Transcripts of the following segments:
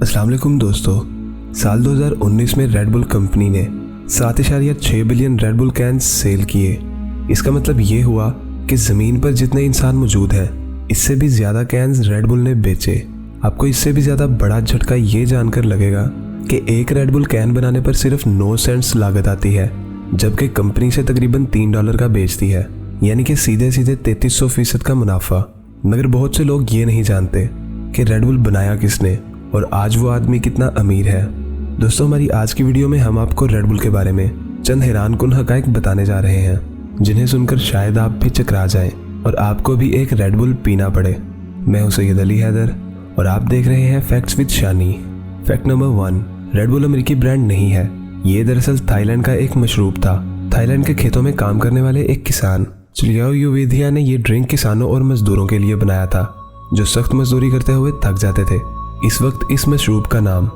अस्सलाम वालेकुम दोस्तों। साल 2019 में रेड बुल कंपनी ने 7.6 billion Red Bull cans sell किए। इसका मतलब ये हुआ कि ज़मीन पर जितने इंसान मौजूद हैं इससे भी ज़्यादा कैंस रेड बुल ने बेचे। आपको इससे भी ज़्यादा बड़ा झटका ये जानकर लगेगा कि एक रेड बुल कैन बनाने पर सिर्फ 9 सेंट्स लागत आती है, जबकि कंपनी से तकरीबन $3 का बेचती है, यानी कि सीधे सीधे 3300% का मुनाफा। मगर बहुत से लोग ये नहीं जानते कि रेड बुल बनाया किसने और आज वो आदमी कितना अमीर है। दोस्तों, हमारी आज की वीडियो में हम आपको रेड बुल के बारे में चंद हैरानकुन हकाइक बताने जा रहे हैं, जिन्हें सुनकर शायद आप भी चकरा जाएं और आपको भी एक रेड बुल पीना पड़े। मैं हूं सैयद अली हैदर और आप देख रहे हैं facts with Shani. Fact number 1, red bull अमेरिकी ब्रांड नहीं है। ये दरअसल थाईलैंड का एक मशरूब था। थाईलैंड के खेतों में काम करने वाले एक किसान चिलियाओ युवेधिया ने ये ड्रिंक किसानों और मजदूरों के लिए बनाया था, जो सख्त मजदूरी करते हुए थक जाते थे। इस वक्त इस मशरूब का नाम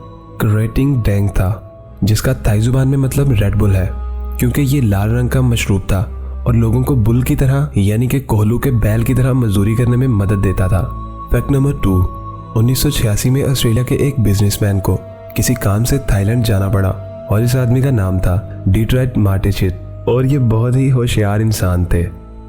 क्रेटिंग डैंग था, जिसका थाई जुबान में मतलब रेड बुल है, क्योंकि ये लाल रंग का मशरूब था और लोगों को बुल की तरह यानी कि कोहलू के बैल की तरह मजदूरी करने में मदद देता था। फैक्ट नंबर 2, 1986 में ऑस्ट्रेलिया के एक बिजनेसमैन को किसी काम से थाईलैंड जाना पड़ा और इस आदमी का नाम था डिट्राइट मार्टेचिट और ये बहुत ही होशियार इंसान थे।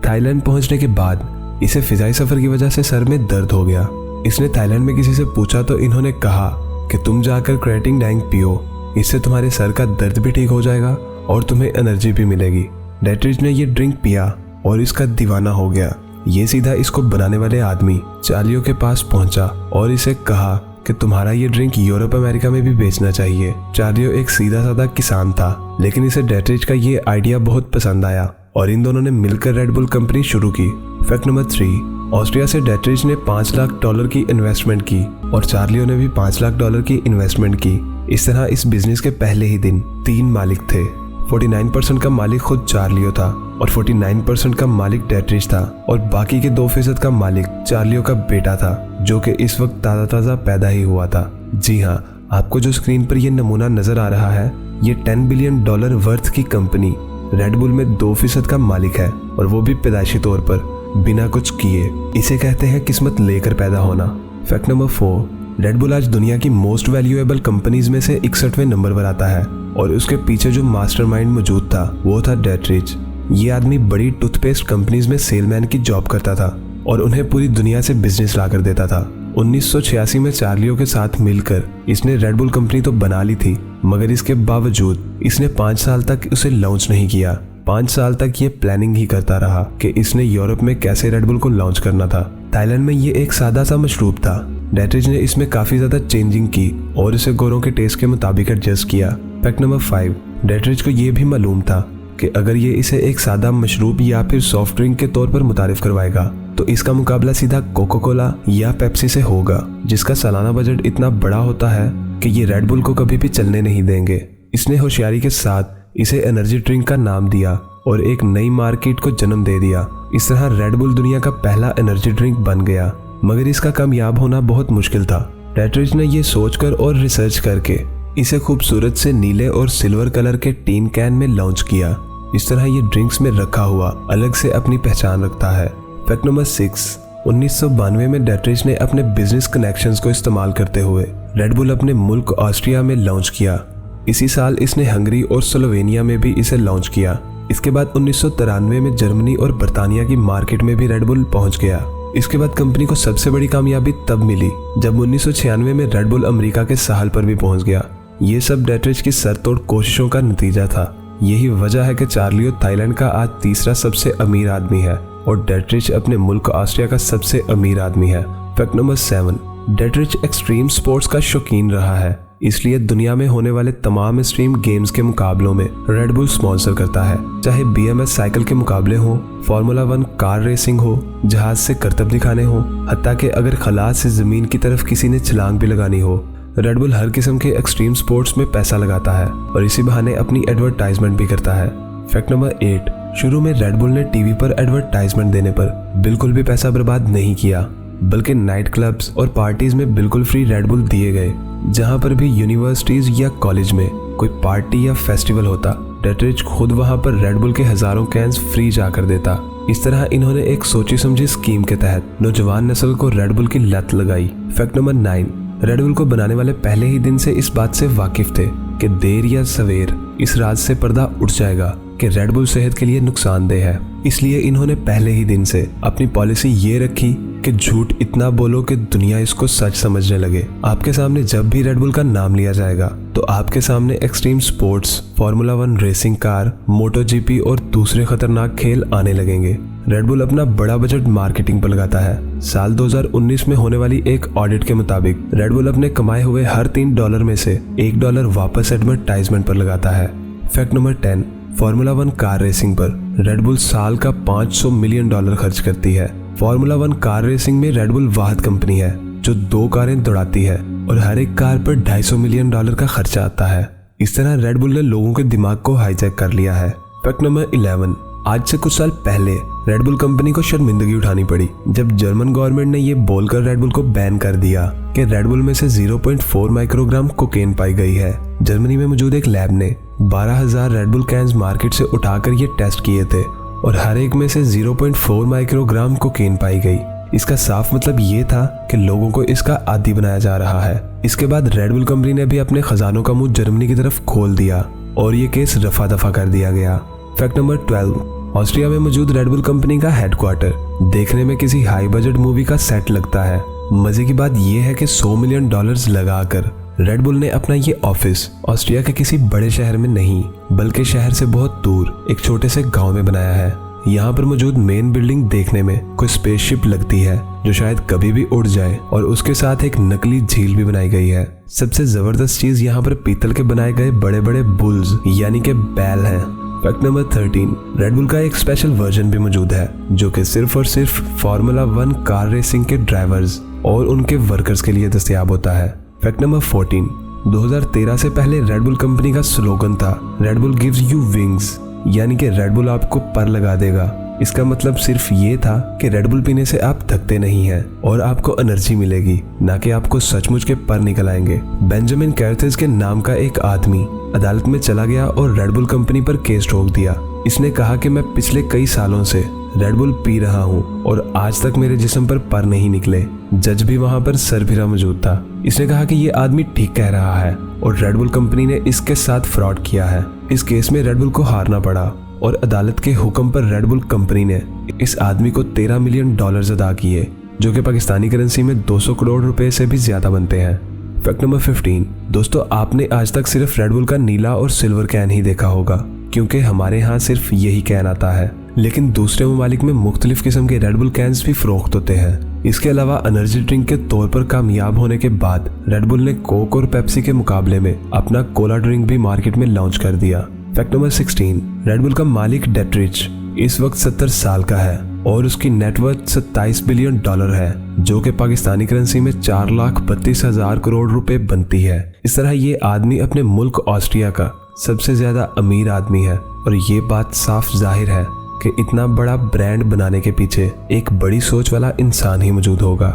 थाईलैंड पहुंचने के बाद इसे फिजाई सफर की वजह से सर में दर्द हो गया। इसने थाईलैंड में किसी से पूछा तो इन्होंने कहा कि तुम जाकर क्रेटिंग डैंग पियो, इससे तुम्हारे सर का दर्द भी ठीक हो जाएगा और तुम्हें एनर्जी भी मिलेगी। डेट्रिच ने ये ड्रिंक पिया और इसका दीवाना हो गया। ये सीधा इसको बनाने वाले आदमी चार्लियो के पास पहुंचा और इसे कहा कि तुम्हारा ये ड्रिंक यूरोप अमेरिका में भी बेचना चाहिए। चार्लियो एक सीधा साधा किसान था, लेकिन इसे डेट्रिच का ये आइडिया बहुत पसंद आया और इन दोनों ने मिलकर रेड बुल कंपनी शुरू की। फैक्ट नंबर 3, ऑस्ट्रिया से डेट्रिच ने $5 लाख की इन्वेस्टमेंट की और चार्लियो ने भी $5 लाख की इन्वेस्टमेंट की। इस तरह इस बिजनेस के पहले ही दिन 3 मालिक थे। 49% का मालिक खुद चार्लियो था और 49% का मालिक डेट्रिच था और बाकी के 2% का मालिक चार्लियो का बेटा था, जो कि इस वक्त ताज़ा पैदा ही हुआ था। जी हाँ, आपको जो स्क्रीन पर यह नमूना नजर आ रहा है, ये $10 बिलियन वर्थ की कंपनी रेड बुल में 2% का मालिक है और वो भी पैदाइशी तौर पर बिना कुछ किए। इसे कहते हैं किस्मत लेकर पैदा होना। फैक्ट नंबर 4, रेड बुल आज दुनिया की मोस्ट वैल्यूएबल कंपनीज में से 61वें नंबर पर आता है और उसके पीछे जो मास्टरमाइंड मौजूद था वो था डेट्रिच। ये आदमी बड़ी टूथपेस्ट कंपनीज में सेलमैन की जॉब करता था और उन्हें पूरी दुनिया से बिजनेस ला कर देता था। 1986 में चार्लियो के साथ मिलकर इसने रेड बुल कंपनी तो बना ली थी, मगर इसके बावजूद इसने 5 साल तक उसे लॉन्च नहीं किया। 5 साल तक ये प्लानिंग ही करता रहा कि इसने यूरोप में कैसे रेड बुल को लॉन्च करना था। थाईलैंड में ये एक सादा सा मशरूब था। डेट्रिच ने इसमें काफी ज्यादा चेंजिंग की और इसे गोरों के टेस्ट के मुताबिक एडजस्ट किया। फैक्ट नंबर 5, डेट्रिच को ये भी मालूम था कि अगर ये इसे एक सादा मशरूब या फिर सॉफ्ट ड्रिंक के तौर पर मुतारिफ करवाएगा तो इसका मुकाबला सीधा कोका कोला या पेप्सी से होगा, जिसका सालाना बजट इतना बड़ा होता है कि ये रेड बुल को कभी भी चलने नहीं देंगे। इसने होशियारी के साथ इसे एनर्जी ड्रिंक का नाम दिया और एक नई मार्केट को जन्म दे दिया। इस तरह रेड बुल दुनिया का पहला एनर्जी ड्रिंक बन गया, मगर इसका कामयाब होना बहुत मुश्किल था। डेट्रिच ने यह सोचकर और रिसर्च करके इसे खूबसूरत से नीले और सिल्वर कलर के टीन कैन में लॉन्च किया। इस तरह ये ड्रिंक्स में रखा हुआ अलग से अपनी पहचान रखता है। फैक्ट नंबर 6, 1992 में डेट्रिच ने अपने बिजनेस कनेक्शंस को इस्तेमाल करते हुए रेड बुल अपने मुल्क ऑस्ट्रिया में लॉन्च किया। इसी साल इसने हंगरी और स्लोवेनिया में भी इसे लॉन्च किया। इसके बाद 1993 में जर्मनी और बर्तानिया की मार्केट में भी रेड बुल पहुंच गया। इसके बाद कंपनी को सबसे बड़ी कामयाबी तब मिली जब 1996 में रेड बुल अमेरिका के साहल पर भी पहुंच गया। ये सब डेट्रिच की सरतोड़ कोशिशों का नतीजा था। यही वजह है कि चार्लियो थाईलैंड का आज तीसरा सबसे अमीर आदमी है और डेट्रिच अपने मुल्क ऑस्ट्रिया का सबसे अमीर आदमी है। फैक्ट नंबर 7, डेट्रिच एक्सट्रीम स्पोर्ट्स का शौकीन रहा है, इसलिए दुनिया में होने वाले तमाम एक्सट्रीम गेम्स के मुकाबलों में रेड बुल स्पॉन्सर करता है। चाहे BMX साइकिल के मुकाबले हो, फार्मूला 1 कार रेसिंग हो, जहाज से करतब दिखाने हो, हत्ता कि अगर खला से जमीन की तरफ किसी ने छलांग भी लगानी हो, रेड बुल हर किस्म के एक्सट्रीम स्पोर्ट्स में पैसा लगाता है और इसी बहाने अपनी एडवर्टाइजमेंट भी करता है। फैक्ट नंबर 8, शुरू में रेड बुल ने टीवी पर एडवर्टाइजमेंट देने पर बिल्कुल भी पैसा बर्बाद नहीं किया, बल्कि नाइट क्लब्स और पार्टीज में बिल्कुल फ्री रेड बुल दिए गए। जहां पर भी यूनिवर्सिटीज या कॉलेज में कोई पार्टी या फेस्टिवल होता, डेट्रिच खुद वहां पर रेड बुल के हजारों कैंस फ्री जाकर देता। इस तरह इन्होंने एक सोची समझी स्कीम के तहत नौजवान नस्ल को रेड बुल की लत लगाई। फैक्ट नंबर 9, रेडबुल को बनाने वाले पहले ही दिन से इस बात से वाकिफ थे कि देर या सवेर इस राज से पर्दा उठ जाएगा कि रेडबुल सेहत के लिए नुकसानदेह है। इसलिए इन्होंने पहले ही दिन से अपनी पॉलिसी ये रखी कि झूठ इतना बोलो कि दुनिया इसको सच समझने लगे। आपके सामने जब भी रेडबुल का नाम लिया जाएगा तो आपके सामने extreme sports, formula 1 racing car, moto GP और दूसरे खतरनाक खेल आने लगेंगे। रेडबुल अपना बड़ा बजट मार्केटिंग पर लगाता है। साल 2019 में होने वाली एक ऑडिट के मुताबिक रेडबुल अपने कमाए हुए हर $3 में से $1 वापस एडवर्टाइजमेंट पर लगाता है। Fact number 10, formula 1 car racing पर रेडबुल साल का $500 मिलियन खर्च करती है। फार्मूला 1 कार रेसिंग में रेडबुल वाहिद कंपनी है जो 2 कारें दौड़ाती है और हर एक कार पर $250 मिलियन का खर्चा आता है। इस तरह रेडबुल ने लोगों के दिमाग को हाईजैक कर लिया है। फैक्ट नंबर 11, आज से कुछ साल पहले रेडबुल कंपनी को शर्मिंदगी उठानी पड़ी जब जर्मन गवर्नमेंट ने ये बोलकर रेडबुल को बैन कर दिया कि रेडबुल में से 0.4 माइक्रोग्राम कोकेन पाई गई है। जर्मनी में मौजूद एक लैब ने 12,000 रेडबुल कैंस मार्केट से उठाकर ये टेस्ट किए थे और हर एक में से 0.4 माइक्रोग्राम कोकेन पाई गई। इसका साफ मतलब ये था कि लोगों को इसका आदी बनाया जा रहा है। इसके बाद रेडबुल कंपनी ने भी अपने खजानों का मुंह जर्मनी की तरफ खोल दिया और ये केस रफा दफा कर दिया गया। फैक्ट नंबर 12, ऑस्ट्रिया में मौजूद रेडबुल कंपनी का हेडक्वार्टर देखने में किसी हाई बजट मूवी का सेट लगता है। मजे की बात यह है कि $100 मिलियन लगाकर रेडबुल ने अपना ये ऑफिस ऑस्ट्रिया के किसी बड़े शहर में नहीं बल्कि शहर से बहुत दूर एक छोटे से गांव में बनाया है। यहाँ पर मौजूद मेन बिल्डिंग देखने में कोई स्पेसशिप लगती है जो शायद कभी भी उड़ जाए और उसके साथ एक नकली झील भी बनाई गई है। सबसे जबरदस्त चीज यहाँ पर पीतल के बनाए गए बड़े बड़े बुल्स यानी के बैल हैं। फैक्ट नंबर 13, रेडबुल का एक स्पेशल वर्जन भी मौजूद है जो कि सिर्फ और सिर्फ फार्मूला 1 कार रेसिंग के ड्राइवर्स और उनके वर्कर्स के लिए दस्तयाब होता है। फैक्ट नंबर 14, 2013 से पहले रेडबुल कंपनी का स्लोगन था रेडबुल गिव्स यू विंग्स, यानी कि रेडबुल आपको पर लगा देगा। इसका मतलब सिर्फ ये था कि रेडबुल पीने से आप थकते नहीं हैं और आपको एनर्जी मिलेगी, ना कि आपको सचमुच के पर निकल आएंगे। बेंजामिन कैर्थेज के नाम का एक आदमी अदालत में चला गया और रेडबुल कंपनी पर केस ठोक दिया। इसने कहा कि मैं पिछले कई सालों से रेडबुल पी रहा हूँ और आज तक मेरे जिस्म पर नहीं निकले। जज भी वहाँ पर सरभिरा मौजूद था। इसने कहा कि ये आदमी ठीक कह रहा है और रेडबुल कंपनी ने इसके साथ फ्रॉड किया है। इस केस में रेडबुल को हारना पड़ा और अदालत के हुक्म पर रेडबुल कंपनी ने इस आदमी को $13 मिलियन अदा किए जो कि पाकिस्तानी करेंसी में 200 करोड़ रुपए से भी ज्यादा बनते हैं। फैक्ट नंबर 15, दोस्तों आपने आज तक सिर्फ रेडबुल का नीला और सिल्वर कैन ही देखा होगा क्योंकि हमारे यहाँ सिर्फ यही कैन आता है, लेकिन दूसरे ममालिक में मुख्तलिफ किस्म के रेडबुल कैंस भी फरोख्त होते हैं। इसके अलावा एनर्जी ड्रिंक के तौर पर कामयाब होने के बाद रेडबुल ने कोक और पेप्सी के मुकाबले में अपना कोला ड्रिंक भी मार्केट में लॉन्च कर दिया। फैक्ट नंबर 16, रेडबुल का मालिक डेट्रिच इस वक्त 70 साल का है और उसकी नेटवर्थ $27 बिलियन है जो कि पाकिस्तानी करेंसी में 4,32,000 करोड़ रुपए बनती है। इस तरह ये आदमी अपने मुल्क ऑस्ट्रिया का सबसे ज्यादा अमीर आदमी है और ये बात साफ जाहिर है कि इतना बड़ा ब्रांड बनाने के पीछे एक बड़ी सोच वाला इंसान ही मौजूद होगा।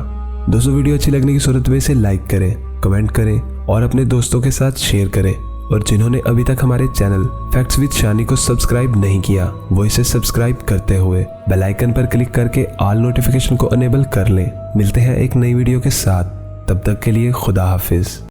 दोस्तों वीडियो अच्छी लगने की सूरत में इसे लाइक करें, कमेंट करें और अपने दोस्तों के साथ शेयर करें और जिन्होंने अभी तक हमारे चैनल फैक्ट्स विद शानी को सब्सक्राइब नहीं किया वो इसे सब्सक्राइब करते हुए बेल आइकन पर क्लिक करके ऑल नोटिफिकेशन को अनेबल कर लें। मिलते हैं एक नई वीडियो के साथ, तब तक के लिए खुदा हाफिज।